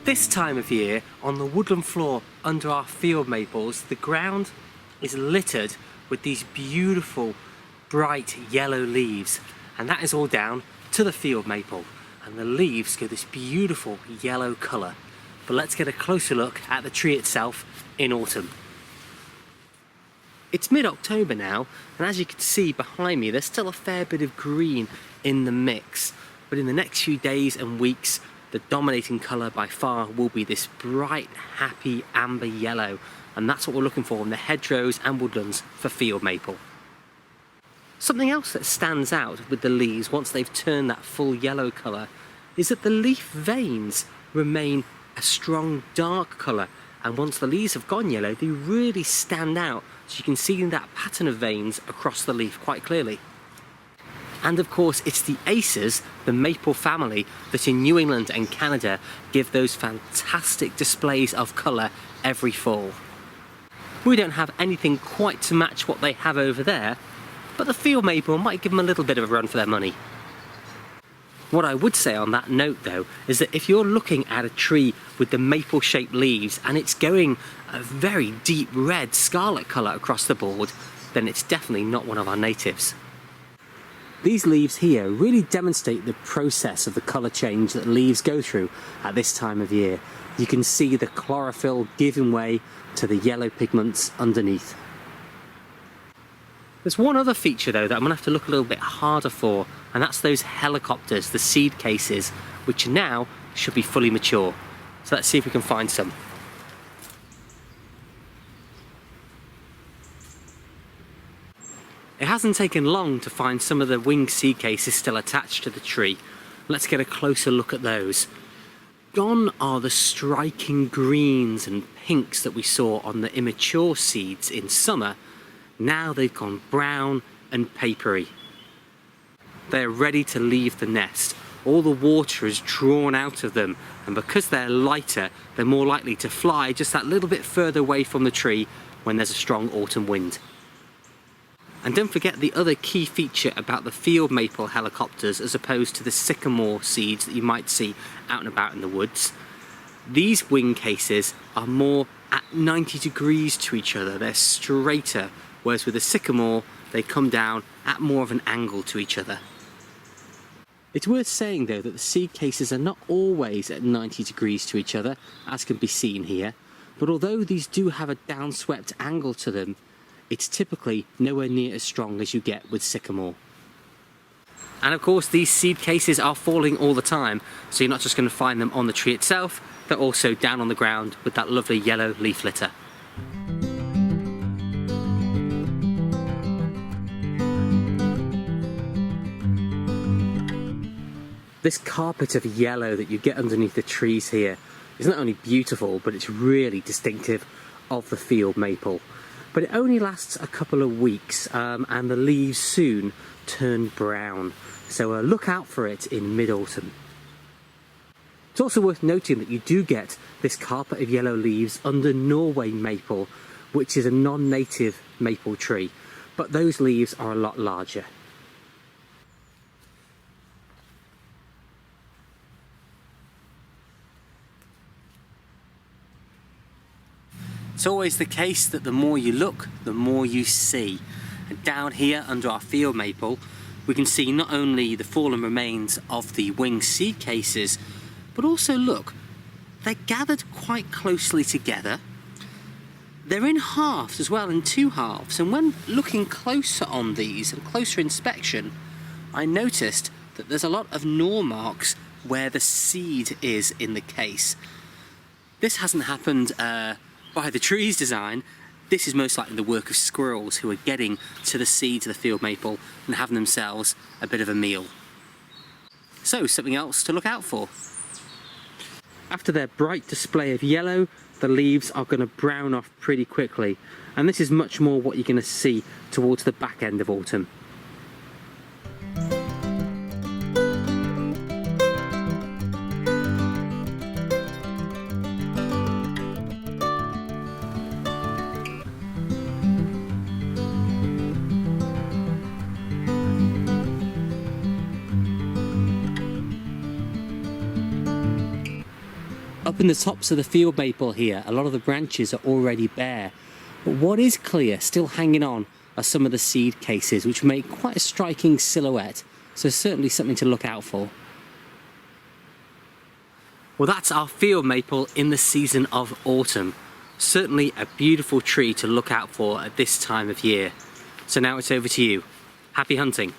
This time of year, on the woodland floor under our field maples, the ground is littered with these beautiful bright yellow leaves, and that is all down to the field maple, and the leaves go this beautiful yellow colour. But let's get a closer look at the tree itself in autumn. It's mid-October now, and as you can see behind me, there's still a fair bit of green in the mix, but in the next few days and weeks, the dominating colour by far will be this bright, happy amber yellow, and that's what we're looking for in the hedgerows and woodlands for field maple. Something else that stands out with the leaves once they've turned that full yellow colour is that the leaf veins remain a strong dark colour, and once the leaves have gone yellow, they really stand out, so you can see that pattern of veins across the leaf quite clearly. And of course, it's the Acers, the maple family, that in New England and Canada give those fantastic displays of colour every fall. We don't have anything quite to match what they have over there, but the field maple might give them a little bit of a run for their money. What I would say on that note though, is that if you're looking at a tree with the maple shaped leaves and it's going a very deep red scarlet colour across the board, then it's definitely not one of our natives. These leaves here really demonstrate the process of the colour change that leaves go through at this time of year. You can see the chlorophyll giving way to the yellow pigments underneath. There's one other feature though that I'm going to have to look a little bit harder for, and that's those helicopters, the seed cases, which now should be fully mature. So let's see if we can find some. It hasn't taken long to find some of the wing seed cases still attached to the tree. Let's get a closer look at those. Gone are the striking greens and pinks that we saw on the immature seeds in summer. Now they've gone brown and papery. They're ready to leave the nest. All the water is drawn out of them, and because they're lighter, they're more likely to fly just that little bit further away from the tree when there's a strong autumn wind. And don't forget the other key feature about the field maple helicopters as opposed to the sycamore seeds that you might see out and about in the woods. These wing cases are more at 90 degrees to each other, they're straighter, whereas with the sycamore they come down at more of an angle to each other. It's worth saying though that the seed cases are not always at 90 degrees to each other, as can be seen here, but although these do have a downswept angle to them, it's typically nowhere near as strong as you get with sycamore. And of course these seed cases are falling all the time, so you're not just going to find them on the tree itself, they're also down on the ground with that lovely yellow leaf litter. This carpet of yellow that you get underneath the trees here is not only beautiful, but it's really distinctive of the field maple. But it only lasts a couple of weeks, and the leaves soon turn brown, so look out for it in mid-autumn. It's also worth noting that you do get this carpet of yellow leaves under Norway maple, which is a non-native maple tree, but those leaves are a lot larger. It's always the case that the more you look, the more you see. And down here under our field maple, we can see not only the fallen remains of the wing seed cases, but also look, they're gathered quite closely together. They're in halves as well, in two halves, and when looking closer on these and closer inspection, I noticed that there's a lot of gnaw marks where the seed is in the case. This hasn't happened by the tree's design. This is most likely the work of squirrels who are getting to the seeds of the field maple and having themselves a bit of a meal. So something else to look out for. After their bright display of yellow, the leaves are going to brown off pretty quickly, and this is much more what you're going to see towards the back end of autumn. Up Up in the tops of the field maple here, a lot of the branches are already bare. But what is clear, still hanging on, are some of the seed cases, which make quite a striking silhouette. So certainly something to look out for. Well, that's our field maple in the season of autumn. Certainly a beautiful tree to look out for at this time of year. So now it's over to you. Happy hunting.